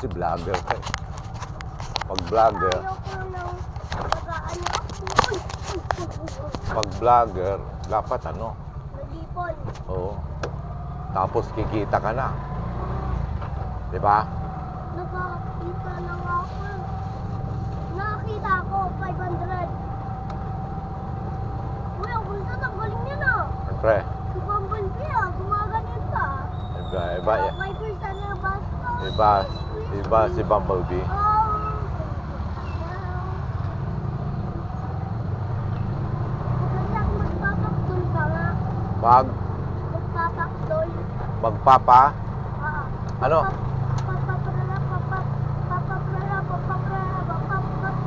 Kasi vlogger ka eh. Pag vlogger, dapat ano? Nag-ipon. Oo. Tapos kikita ka na. Di ba? Nakakita lang ako. Nakakita ako, 500. Uy, ang gusto, tanggalin niya na. Siyempre. Si Bumblebee gumaganyan pa. Iba, May percent na basta. iba si Bumblebee. Kasi ako magpapakdol ka nga. Magpapakdol. Magpapa? Ano?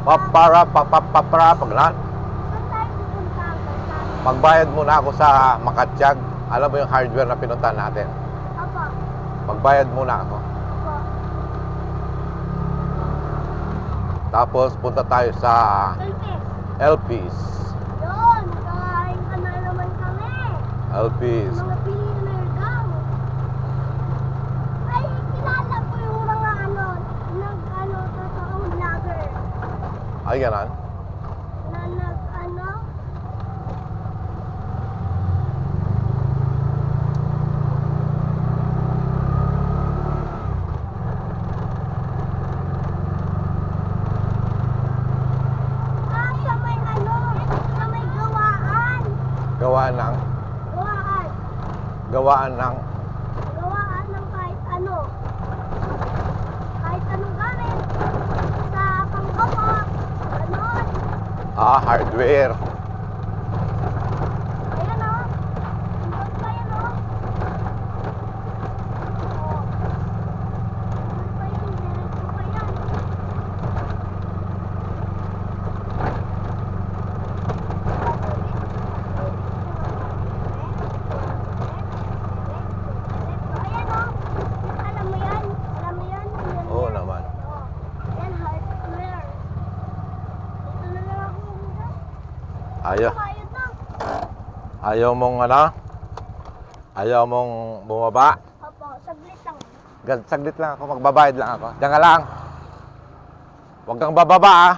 Papara, paglan. Magbayad muna ako sa Makatiyag. Alam mo yung hardware na pinuntahan natin? Apa. Magbayad muna ako. Apa. Tapos punta tayo sa LP's. Yun, kakain ka na naman kami. LP's. Mga billionaire gang. Ay, kilala ko yung mga totoong vlogger. Ay, ganon? Na sa may gawaan. Gawaan ng Gawaan ng kahit ano. Kahit anong gamit. Sa panggawa. Ganon. hardware. Ayan o. Tingnan pa yan o. Tingnan pa yan. Diretso pa yan. Ayan o. Alam mo yan? Alam mo yan? Oo naman. Yan, hardware. Dito na lang ako. Ayaw. Bayad na. Ayaw mong ano? Ayaw mong bumaba? Opo, saglit lang. Saglit lang ako. Magbabayad lang ako. Diyan ka lang. Huwag kang bababa ah.